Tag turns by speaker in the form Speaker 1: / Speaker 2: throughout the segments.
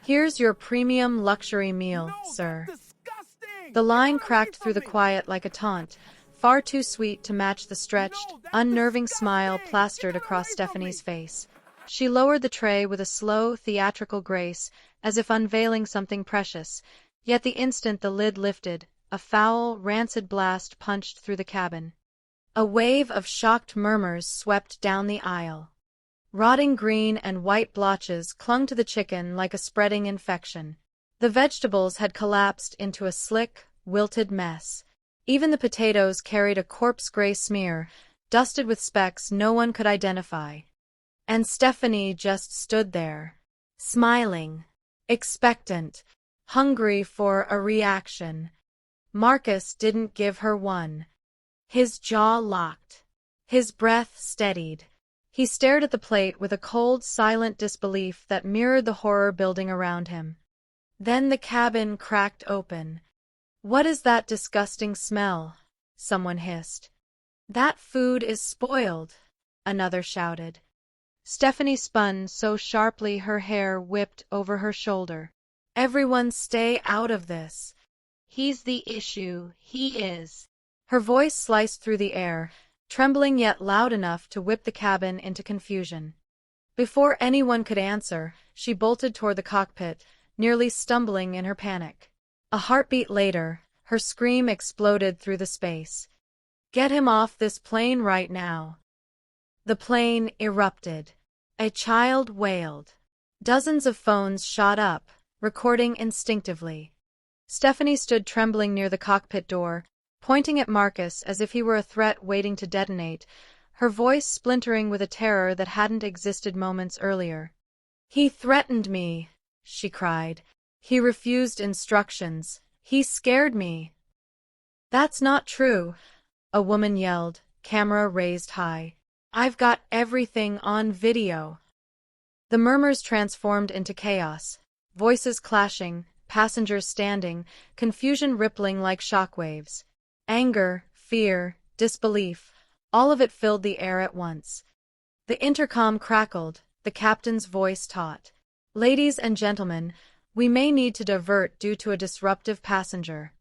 Speaker 1: Here's your premium luxury meal, sir. The line cracked through the quiet like a taunt, far too sweet to match the stretched, unnerving smile plastered across Stephanie's face. She lowered the tray with a slow, theatrical grace, as if unveiling something precious, yet the instant the lid lifted, a foul, rancid blast punched through the cabin. A wave of shocked murmurs swept down the aisle. Rotting green and white blotches clung to the chicken like a spreading infection. The vegetables had collapsed into a slick, wilted mess. Even the potatoes carried a corpse-gray smear, dusted with specks no one could identify. And Stephanie just stood there, smiling, expectant, hungry for a reaction. Marcus didn't give her one. His jaw locked. His breath steadied. He stared at the plate with a cold, silent disbelief that mirrored the horror building around him. Then the cabin cracked open. "What is that disgusting smell?" someone hissed. "That food is spoiled," another shouted. Stephanie spun so sharply her hair whipped over her shoulder. "Everyone stay out of this. He's the issue, he is." Her voice sliced through the air, trembling yet loud enough to whip the cabin into confusion. Before anyone could answer, she bolted toward the cockpit, nearly stumbling in her panic. A heartbeat later, her scream exploded through the space. "Get him off this plane right now." The plane erupted. A child wailed. Dozens of phones shot up, recording instinctively. Stephanie stood trembling near the cockpit door, pointing at Marcus as if he were a threat waiting to detonate, her voice splintering with a terror that hadn't existed moments earlier. "He threatened me," she cried. "He refused instructions. He scared me." "That's not true," a woman yelled, camera raised high. "I've got everything on video." The murmurs transformed into chaos, voices clashing, passengers standing, confusion rippling like shockwaves. Anger, fear, disbelief, all of it filled the air at once. The intercom crackled, the captain's voice taut. "Ladies and gentlemen, we may need to divert due to a disruptive passenger."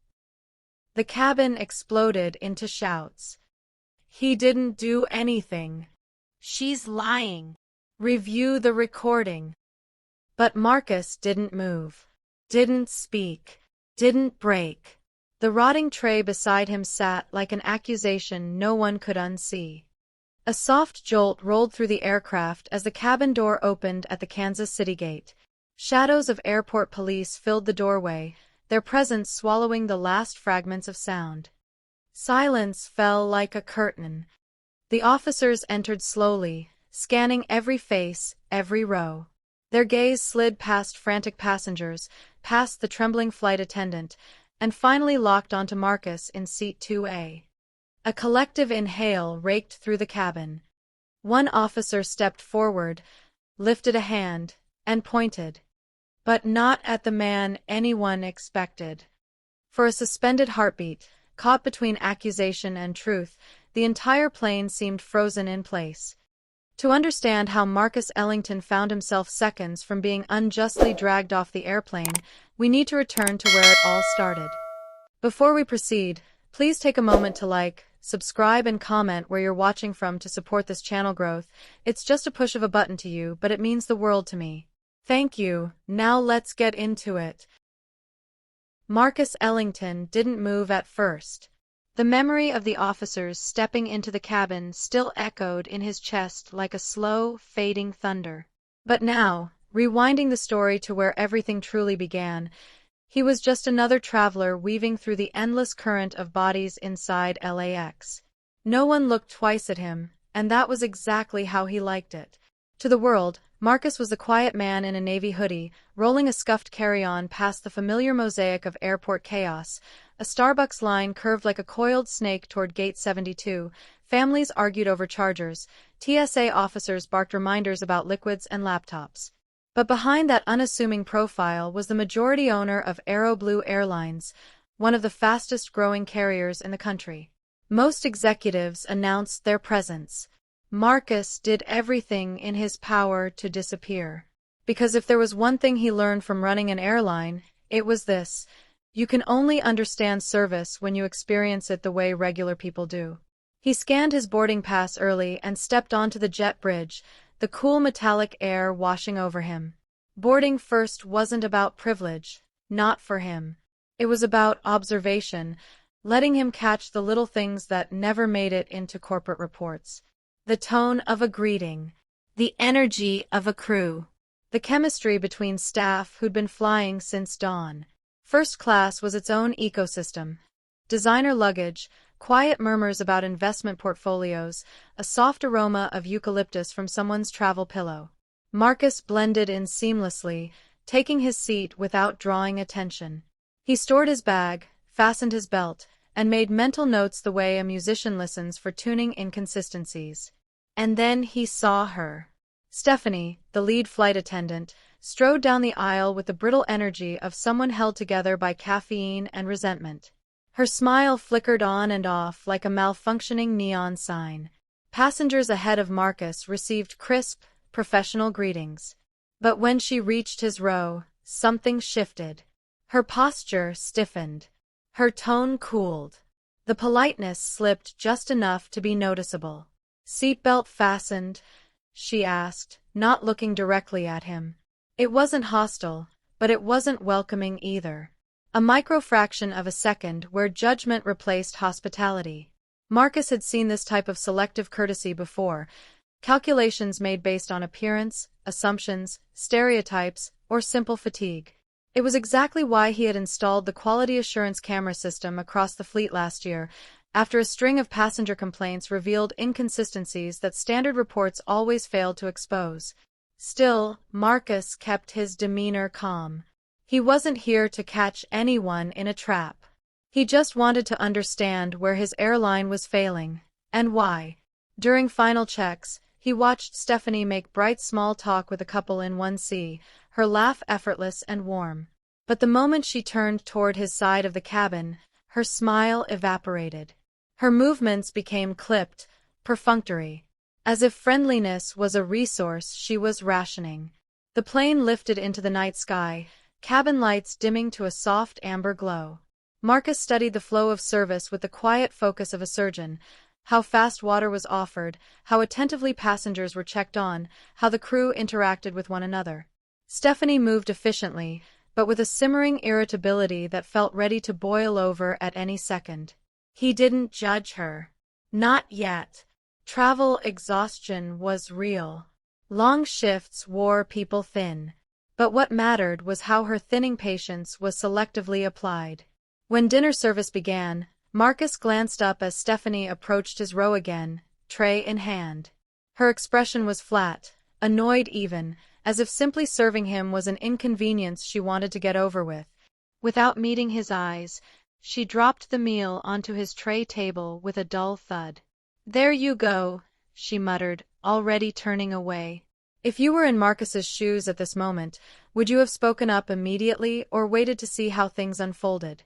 Speaker 1: The cabin exploded into shouts. "He didn't do anything. She's lying. Review the recording." But Marcus didn't move, didn't speak, didn't break. The rotting tray beside him sat like an accusation no one could unsee. A soft jolt rolled through the aircraft as the cabin door opened at the Kansas City gate. Shadows of airport police filled the doorway, their presence swallowing the last fragments of sound. Silence fell like a curtain. The officers entered slowly, scanning every face, every row. Their gaze slid past frantic passengers, past the trembling flight attendant, and finally locked onto Marcus in seat 2A. A collective inhale raked through the cabin. One officer stepped forward, lifted a hand, and pointed. But not at the man anyone expected. For a suspended heartbeat, caught between accusation and truth, the entire plane seemed frozen in place. To understand how Marcus Ellington found himself seconds from being unjustly dragged off the airplane, we need to return to where it all started. Before we proceed, please take a moment to like, subscribe, and comment where you're watching from to support this channel growth. It's just a push of a button to you, but it means the world to me. Thank you. Now let's get into it. Marcus Ellington didn't move at first. The memory of the officers stepping into the cabin still echoed in his chest like a slow, fading thunder. But now, rewinding the story to where everything truly began, he was just another traveler weaving through the endless current of bodies inside LAX. No one looked twice at him, and that was exactly how he liked it. To the world, Marcus was the quiet man in a navy hoodie, rolling a scuffed carry-on past the familiar mosaic of airport chaos. A Starbucks line curved like a coiled snake toward Gate 72, families argued over chargers, TSA officers barked reminders about liquids and laptops. But behind that unassuming profile was the majority owner of AeroBlue Airlines, one of the fastest-growing carriers in the country. Most executives announced their presence. Marcus did everything in his power to disappear. Because if there was one thing he learned from running an airline, it was this: you can only understand service when you experience it the way regular people do. He scanned his boarding pass early and stepped onto the jet bridge, the cool metallic air washing over him. Boarding first wasn't about privilege, not for him. It was about observation, letting him catch the little things that never made it into corporate reports. The tone of a greeting, the energy of a crew, the chemistry between staff who'd been flying since dawn. First class was its own ecosystem. Designer luggage, quiet murmurs about investment portfolios, a soft aroma of eucalyptus from someone's travel pillow. Marcus blended in seamlessly, taking his seat without drawing attention. He stored his bag, fastened his belt, and made mental notes the way a musician listens for tuning inconsistencies. And then he saw her. Stephanie, the lead flight attendant, strode down the aisle with the brittle energy of someone held together by caffeine and resentment. Her smile flickered on and off like a malfunctioning neon sign. Passengers ahead of Marcus received crisp, professional greetings. But when she reached his row, something shifted. Her posture stiffened. Her tone cooled. The politeness slipped just enough to be noticeable. "Seatbelt fastened?" she asked, not looking directly at him. It wasn't hostile, but it wasn't welcoming either. A microfraction of a second where judgment replaced hospitality. Marcus had seen this type of selective courtesy before, calculations made based on appearance, assumptions, stereotypes, or simple fatigue. It was exactly why he had installed the quality assurance camera system across the fleet last year, after a string of passenger complaints revealed inconsistencies that standard reports always failed to expose. Still, Marcus kept his demeanor calm. He wasn't here to catch anyone in a trap. He just wanted to understand where his airline was failing, and why. During final checks, he watched Stephanie make bright small talk with a couple in 1C, her laugh effortless and warm. But the moment she turned toward his side of the cabin, her smile evaporated. Her movements became clipped, perfunctory. As if friendliness was a resource she was rationing. The plane lifted into the night sky, cabin lights dimming to a soft amber glow. Marcus studied the flow of service with the quiet focus of a surgeon. How fast water was offered, how attentively passengers were checked on, how the crew interacted with one another. Stephanie moved efficiently, but with a simmering irritability that felt ready to boil over at any second. He didn't judge her. Not yet. Travel exhaustion was real. Long shifts wore people thin. But what mattered was how her thinning patience was selectively applied. When dinner service began, Marcus glanced up as Stephanie approached his row again, tray in hand. Her expression was flat, annoyed even, as if simply serving him was an inconvenience she wanted to get over with. Without meeting his eyes, she dropped the meal onto his tray table with a dull thud. "There you go," she muttered, already turning away. If you were in Marcus's shoes at this moment, would you have spoken up immediately or waited to see how things unfolded?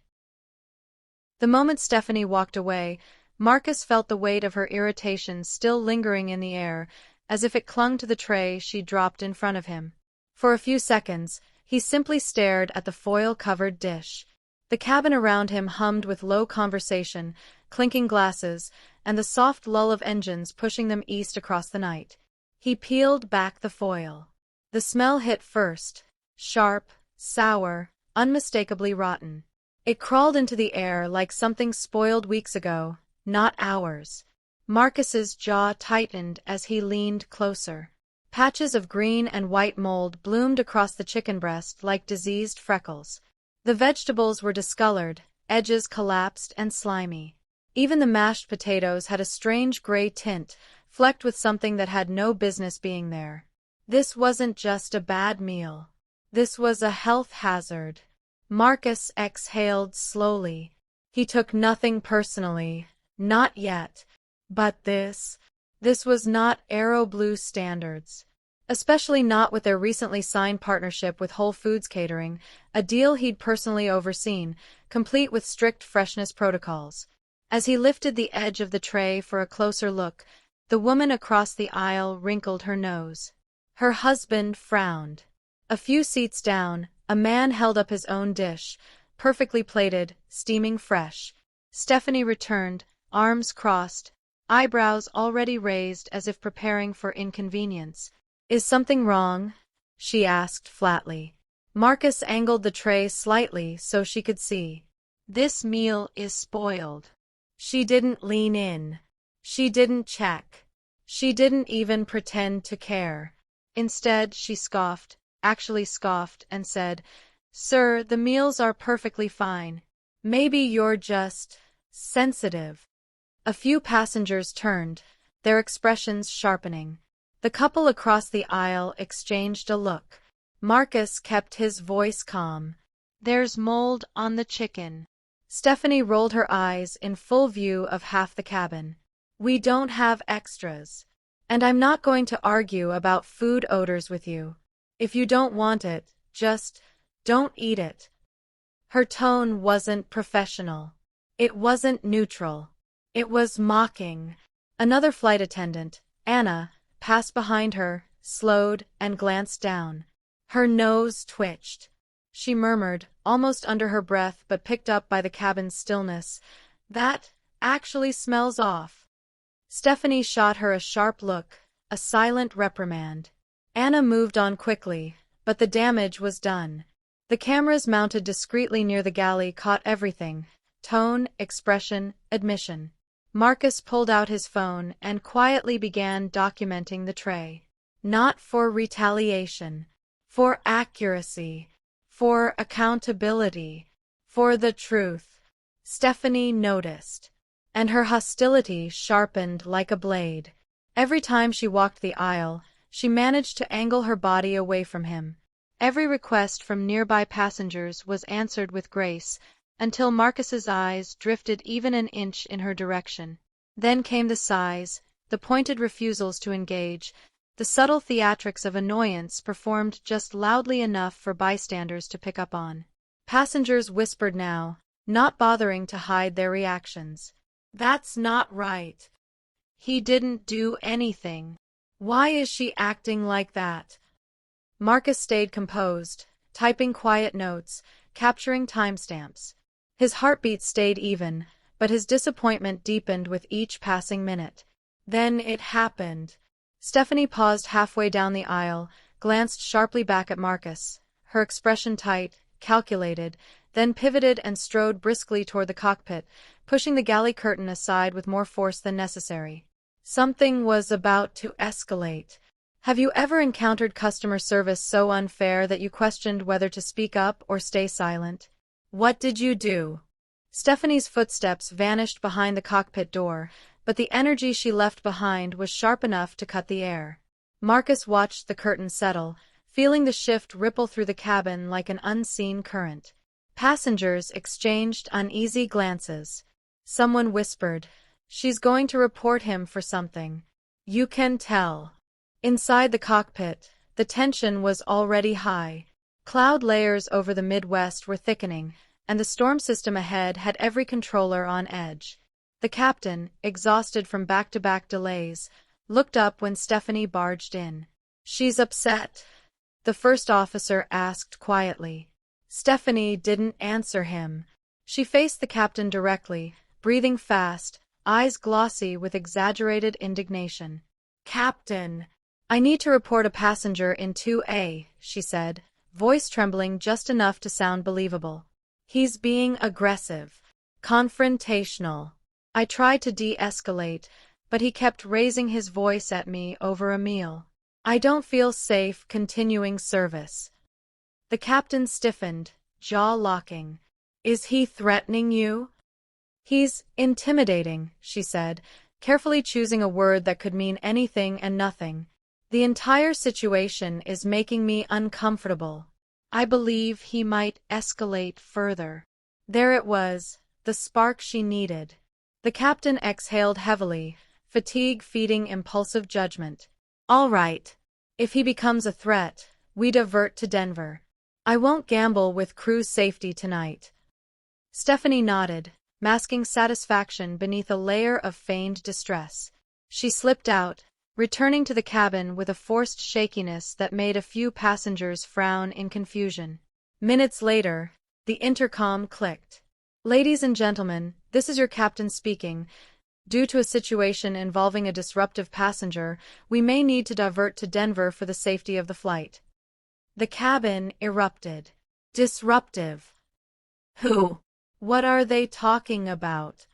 Speaker 1: The moment Stephanie walked away, Marcus felt the weight of her irritation still lingering in the air, as if it clung to the tray she dropped in front of him. For a few seconds, he simply stared at the foil-covered dish. The cabin around him hummed with low conversation, clinking glasses, and the soft lull of engines pushing them east across the night. He peeled back the foil. The smell hit first, sharp, sour, unmistakably rotten. It crawled into the air like something spoiled weeks ago, not hours. Marcus's jaw tightened as he leaned closer. Patches of green and white mold bloomed across the chicken breast like diseased freckles. The vegetables were discolored, edges collapsed and slimy. Even the mashed potatoes had a strange gray tint, flecked with something that had no business being there. This wasn't just a bad meal. This was a health hazard. Marcus exhaled slowly. He took nothing personally, not yet. But this was not Aero Blue standards. Especially not with their recently signed partnership with Whole Foods Catering, a deal he'd personally overseen, complete with strict freshness protocols. As he lifted the edge of the tray for a closer look, the woman across the aisle wrinkled her nose. Her husband frowned. A few seats down, a man held up his own dish, perfectly plated, steaming fresh. Stephanie returned, arms crossed, eyebrows already raised as if preparing for inconvenience. "Is something wrong?" she asked flatly. Marcus angled the tray slightly so she could see. "This meal is spoiled." She didn't lean in. She didn't check. She didn't even pretend to care. Instead, she scoffed, actually scoffed, and said, "Sir, the meals are perfectly fine. Maybe you're just sensitive." A few passengers turned, their expressions sharpening. The couple across the aisle exchanged a look. Marcus kept his voice calm. "There's mold on the chicken." Stephanie rolled her eyes in full view of half the cabin. "We don't have extras. And I'm not going to argue about food odors with you. If you don't want it, just don't eat it." Her tone wasn't professional. It wasn't neutral. It was mocking. Another flight attendant, Anna, passed behind her, slowed, and glanced down. Her nose twitched. She murmured, almost under her breath but picked up by the cabin's stillness, "That actually smells off." Stephanie shot her a sharp look, a silent reprimand. Anna moved on quickly, but the damage was done. The cameras mounted discreetly near the galley caught everything: tone, expression, admission. Marcus pulled out his phone and quietly began documenting the tray. Not for retaliation, for accuracy, for accountability, for the truth. Stephanie noticed, and her hostility sharpened like a blade. Every time she walked the aisle, she managed to angle her body away from him. Every request from nearby passengers was answered with grace, until Marcus's eyes drifted even an inch in her direction. Then came the sighs, the pointed refusals to engage, the subtle theatrics of annoyance performed just loudly enough for bystanders to pick up on. Passengers whispered now, not bothering to hide their reactions. "That's not right. He didn't do anything. Why is she acting like that?" Marcus stayed composed, typing quiet notes, capturing timestamps. His heartbeat stayed even, but his disappointment deepened with each passing minute. Then it happened. Stephanie paused halfway down the aisle, glanced sharply back at Marcus, her expression tight, calculated, then pivoted and strode briskly toward the cockpit, pushing the galley curtain aside with more force than necessary. Something was about to escalate. Have you ever encountered customer service so unfair that you questioned whether to speak up or stay silent? What did you do? Stephanie's footsteps vanished behind the cockpit door, but the energy she left behind was sharp enough to cut the air. Marcus watched the curtain settle, feeling the shift ripple through the cabin like an unseen current. Passengers exchanged uneasy glances. Someone whispered, "She's going to report him for something." You can tell. Inside the cockpit, the tension was already high. Cloud layers over the Midwest were thickening, and the storm system ahead had every controller on edge. The captain, exhausted from back-to-back delays, looked up when Stephanie barged in. "She's upset?" the first officer asked quietly. Stephanie didn't answer him. She faced the captain directly, breathing fast, eyes glossy with exaggerated indignation. "Captain, I need to report a passenger in 2A, she said, voice trembling just enough to sound believable. "He's being aggressive, confrontational." I tried to de-escalate, but he kept raising his voice at me over a meal. "I don't feel safe continuing service." The captain stiffened, jaw locking. "Is he threatening you?" "He's intimidating," she said, carefully choosing a word that could mean anything and nothing. "The entire situation is making me uncomfortable. I believe he might escalate further." There it was, the spark she needed. The captain exhaled heavily, fatigue feeding impulsive judgment. "All right. If he becomes a threat, we divert to Denver. I won't gamble with crew safety tonight." Stephanie nodded, masking satisfaction beneath a layer of feigned distress. She slipped out, returning to the cabin with a forced shakiness that made a few passengers frown in confusion. Minutes later, the intercom clicked. "Ladies and gentlemen, this is your captain speaking. Due to a situation involving a disruptive passenger, we may need to divert to Denver for the safety of the flight." The cabin erupted. Disruptive? Who? What are they talking about?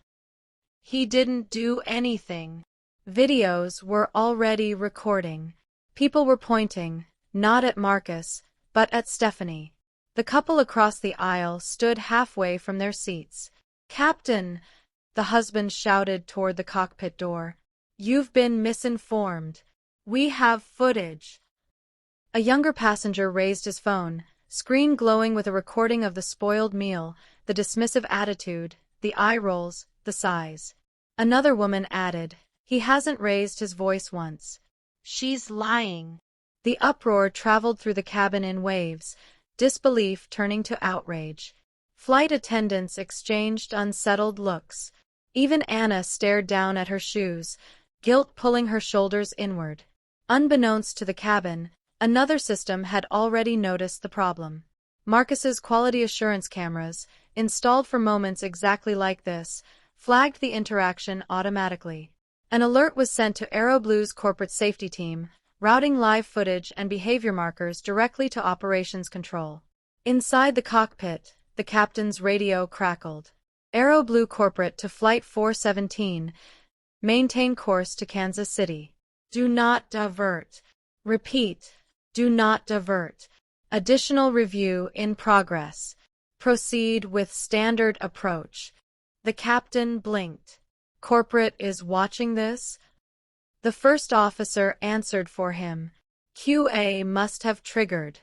Speaker 1: He didn't do anything. Videos were already recording. People were pointing, not at Marcus, but at Stephanie. The couple across the aisle stood halfway from their seats. "Captain," the husband shouted toward the cockpit door, "you've been misinformed. We have footage." A younger passenger raised his phone, screen glowing with a recording of the spoiled meal, the dismissive attitude, the eye rolls, the sighs. Another woman added, "He hasn't raised his voice once. She's lying." The uproar traveled through the cabin in waves, disbelief turning to outrage. Flight attendants exchanged unsettled looks. Even Anna stared down at her shoes, guilt pulling her shoulders inward. Unbeknownst to the cabin, another system had already noticed the problem. Marcus's quality assurance cameras, installed for moments exactly like this, flagged the interaction automatically. An alert was sent to AeroBlue's corporate safety team, routing live footage and behavior markers directly to operations control. Inside the cockpit, the captain's radio crackled. "AeroBlue Corporate to Flight 417. Maintain course to Kansas City. Do not divert. Repeat, do not divert. Additional review in progress. Proceed with standard approach." The captain blinked. "Corporate is watching this?" The first officer answered for him. "QA must have triggered."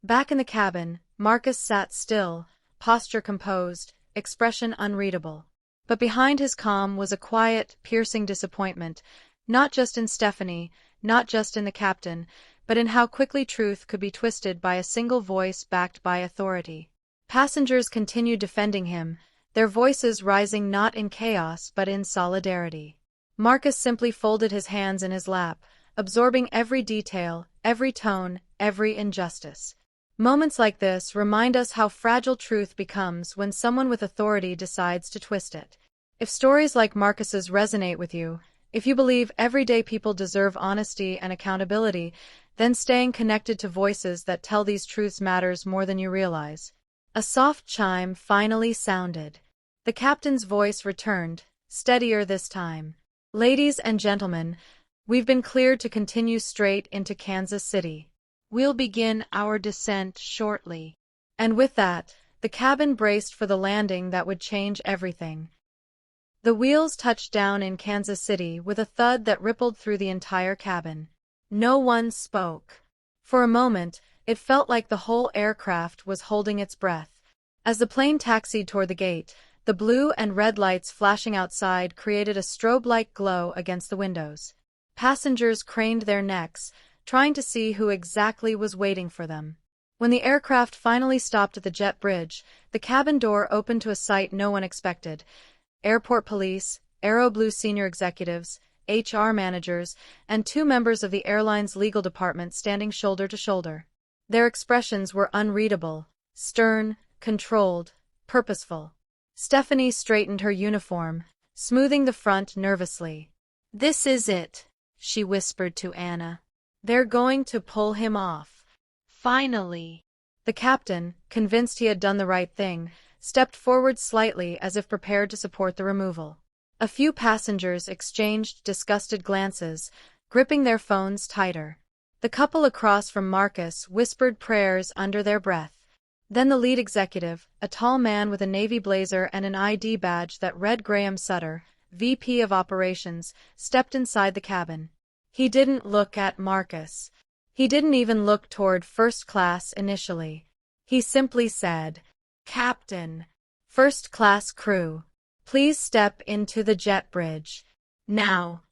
Speaker 1: Back in the cabin, Marcus sat still, posture composed, expression unreadable. But behind his calm was a quiet, piercing disappointment, not just in Stephanie, not just in the captain, but in how quickly truth could be twisted by a single voice backed by authority. Passengers continued defending him, their voices rising not in chaos but in solidarity. Marcus simply folded his hands in his lap, absorbing every detail, every tone, every injustice. Moments like this remind us how fragile truth becomes when someone with authority decides to twist it. If stories like Marcus's resonate with you, if you believe everyday people deserve honesty and accountability, then staying connected to voices that tell these truths matters more than you realize. A soft chime finally sounded. The captain's voice returned, steadier this time. "Ladies and gentlemen, we've been cleared to continue straight into Kansas City. We'll begin our descent shortly." And with that, the cabin braced for the landing that would change everything. The wheels touched down in Kansas City with a thud that rippled through the entire cabin. No one spoke. For a moment, it felt like the whole aircraft was holding its breath. As the plane taxied toward the gate, the blue and red lights flashing outside created a strobe-like glow against the windows. Passengers craned their necks, trying to see who exactly was waiting for them. When the aircraft finally stopped at the jet bridge, the cabin door opened to a sight no one expected. Airport police, AeroBlue senior executives, HR managers, and 2 members of the airline's legal department standing shoulder to shoulder. Their expressions were unreadable, stern, controlled, purposeful. Stephanie straightened her uniform, smoothing the front nervously. "This is it," she whispered to Anna. "They're going to pull him off. Finally." The captain, convinced he had done the right thing, stepped forward slightly as if prepared to support the removal. A few passengers exchanged disgusted glances, gripping their phones tighter. The couple across from Marcus whispered prayers under their breath. Then the lead executive, a tall man with a navy blazer and an ID badge that read Graham Sutter, VP of Operations, stepped inside the cabin. He didn't look at Marcus. He didn't even look toward first class initially. He simply said, "Captain, first class crew, please step into the jet bridge. Now."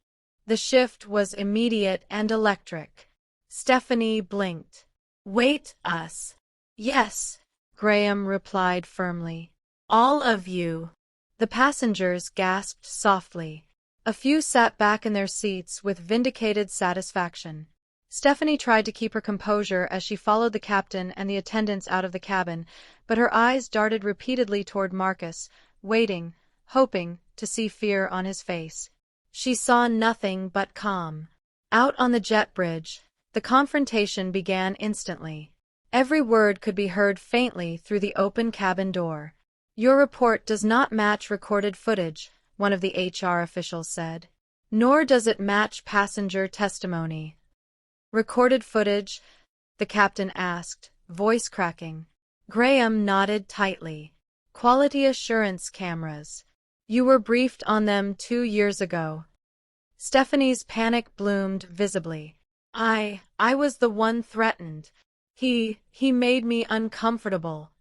Speaker 1: The shift was immediate and electric. Stephanie blinked. "Wait us." "Yes," Graham replied firmly. "All of you." The passengers gasped softly. A few sat back in their seats with vindicated satisfaction. Stephanie tried to keep her composure as she followed the captain and the attendants out of the cabin, but her eyes darted repeatedly toward Marcus, waiting, hoping, to see fear on his face. She saw nothing but calm. Out on the jet bridge, the confrontation began instantly. Every word could be heard faintly through the open cabin door. "Your report does not match recorded footage," one of the HR officials said. "Nor does it match passenger testimony." "Recorded footage?" the captain asked, voice cracking. Graham nodded tightly. "Quality assurance cameras. You were briefed on them 2 years ago." Stephanie's panic bloomed visibly. I was the one threatened. He made me uncomfortable."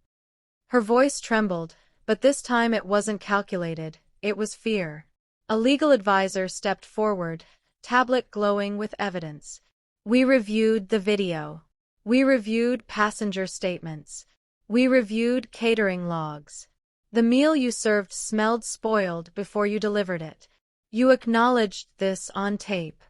Speaker 1: Her voice trembled, but this time it wasn't calculated, it was fear. A legal advisor stepped forward, tablet glowing with evidence. "We reviewed the video. We reviewed passenger statements. We reviewed catering logs. The meal you served smelled spoiled before you delivered it. You acknowledged this on tape."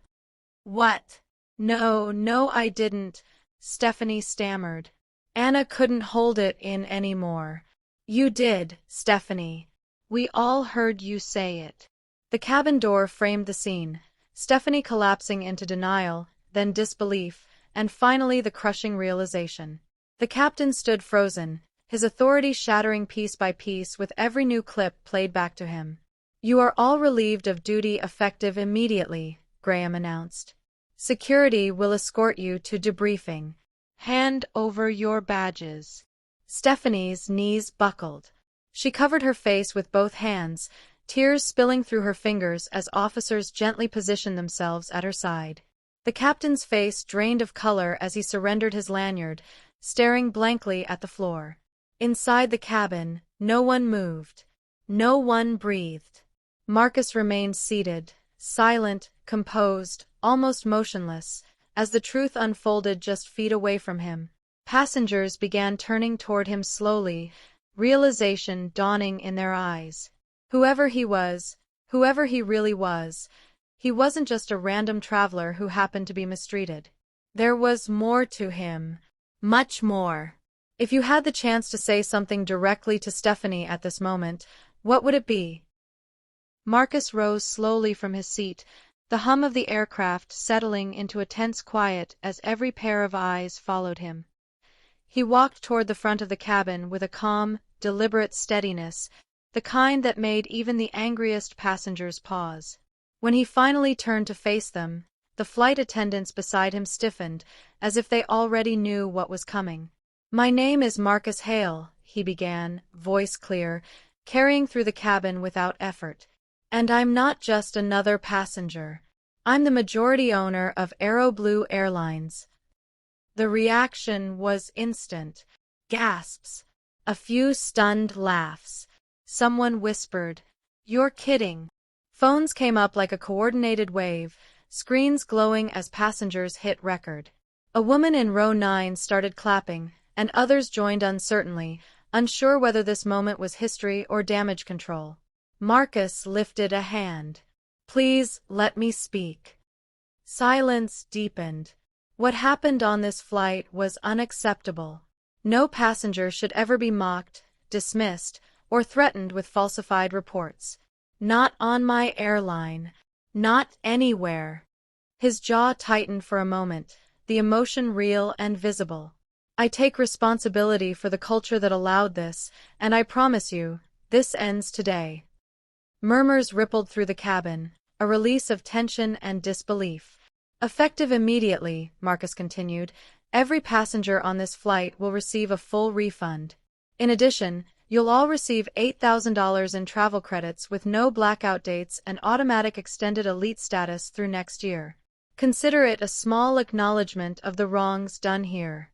Speaker 1: "What? No, I didn't," Stephanie stammered. Anna couldn't hold it in anymore. "You did, Stephanie. We all heard you say it." The cabin door framed the scene, Stephanie collapsing into denial, then disbelief, and finally the crushing realization. The captain stood frozen, his authority shattering piece by piece with every new clip played back to him. "You are all relieved of duty effective immediately," Graham announced. "Security will escort you to debriefing. Hand over your badges." Stephanie's knees buckled. She covered her face with both hands, tears spilling through her fingers as officers gently positioned themselves at her side. The captain's face drained of color as he surrendered his lanyard, staring blankly at the floor. Inside the cabin, no one moved. No one breathed. Marcus remained seated, silent, composed, almost motionless, as the truth unfolded just feet away from him. Passengers began turning toward him slowly, realization dawning in their eyes. Whoever he was, whoever he really was, he wasn't just a random traveler who happened to be mistreated. There was more to him. Much more. If you had the chance to say something directly to Stephanie at this moment, what would it be? Marcus rose slowly from his seat, the hum of the aircraft settling into a tense quiet as every pair of eyes followed him. He walked toward the front of the cabin with a calm, deliberate steadiness, the kind that made even the angriest passengers pause. When he finally turned to face them, the flight attendants beside him stiffened, as if they already knew what was coming. "My name is Marcus Hale," he began, voice clear, carrying through the cabin without effort. "And I'm not just another passenger. I'm the majority owner of Aero Blue Airlines." The reaction was instant. Gasps. A few stunned laughs. Someone whispered, "You're kidding." Phones came up like a coordinated wave, screens glowing as passengers hit record. A woman in row 9 started clapping, and others joined uncertainly, unsure whether this moment was history or damage control. Marcus lifted a hand. "Please, let me speak." Silence deepened. What happened on this flight was unacceptable. No passenger should ever be mocked, dismissed, or threatened with falsified reports. Not on my airline. Not anywhere. His jaw tightened for a moment, the emotion real and visible. "I take responsibility for the culture that allowed this, and I promise you, this ends today." Murmurs rippled through the cabin, a release of tension and disbelief. "Effective immediately," Marcus continued, "every passenger on this flight will receive a full refund. In addition, you'll all receive $8,000 in travel credits with no blackout dates and automatic extended elite status through next year. Consider it a small acknowledgement of the wrongs done here."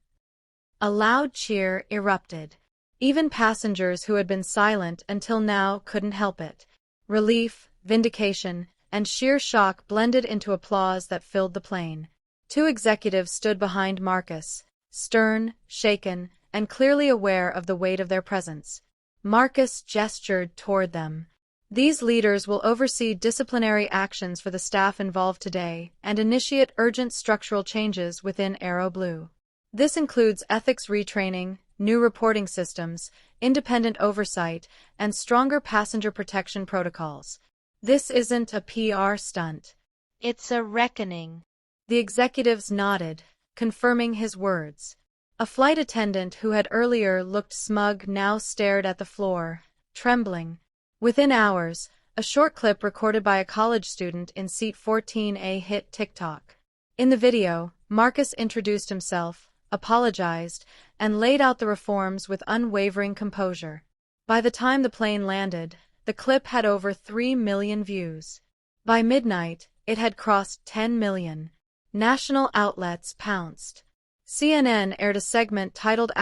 Speaker 1: A loud cheer erupted. Even passengers who had been silent until now couldn't help it. Relief, vindication, and sheer shock blended into applause that filled the plane. 2 executives stood behind Marcus, stern, shaken, and clearly aware of the weight of their presence. Marcus gestured toward them. These leaders will oversee disciplinary actions for the staff involved today and initiate urgent structural changes within AeroBlue. This includes ethics retraining, new reporting systems, independent oversight, and stronger passenger protection protocols. This isn't a PR stunt. It's a reckoning. The executives nodded, confirming his words. A flight attendant who had earlier looked smug now stared at the floor, trembling. Within hours, a short clip recorded by a college student in seat 14A hit TikTok. In the video, Marcus introduced himself, apologized, and laid out the reforms with unwavering composure. By the time the plane landed, the clip had over 3 million views. By midnight, it had crossed 10 million. National outlets pounced. CNN aired a segment titled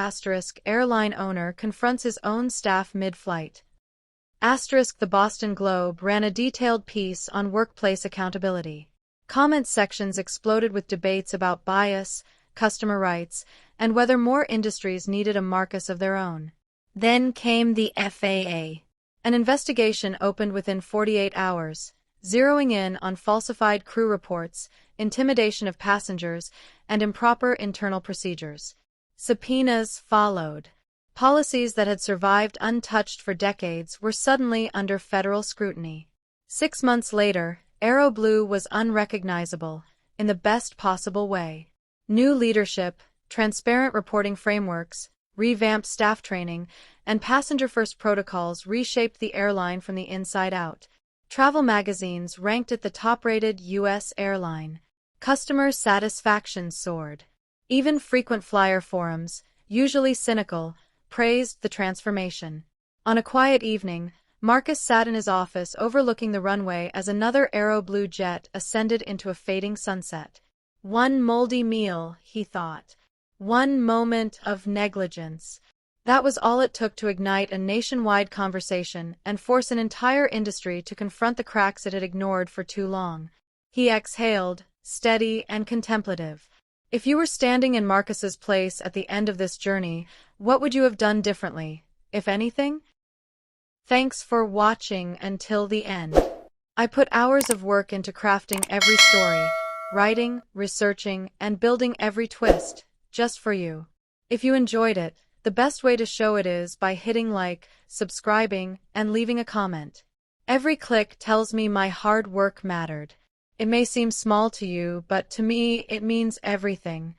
Speaker 1: "Airline Owner Confronts His Own Staff Mid-Flight." The Boston Globe ran a detailed piece on workplace accountability. Comment sections exploded with debates about bias, customer rights, and whether more industries needed a Marcus of their own. Then came the FAA. An investigation opened within 48 hours, zeroing in on falsified crew reports, intimidation of passengers, and improper internal procedures. Subpoenas followed. Policies that had survived untouched for decades were suddenly under federal scrutiny. 6 months later, AeroBlue was unrecognizable, in the best possible way. New leadership, transparent reporting frameworks, revamped staff training, and passenger-first protocols reshaped the airline from the inside out. Travel magazines ranked it the top-rated U.S. airline. Customer satisfaction soared. Even frequent flyer forums, usually cynical, praised the transformation. On a quiet evening, Marcus sat in his office overlooking the runway as another AeroBlue jet ascended into a fading sunset. One moldy meal, he thought. One moment of negligence. That was all it took to ignite a nationwide conversation and force an entire industry to confront the cracks it had ignored for too long. He exhaled, steady and contemplative. If you were standing in Marcus's place at the end of this journey, what would you have done differently, if anything? Thanks for watching until the end. I put hours of work into crafting every story, writing, researching, and building every twist, just for you. If you enjoyed it, the best way to show it is by hitting like, subscribing, and leaving a comment. Every click tells me my hard work mattered. It may seem small to you, but to me it means everything.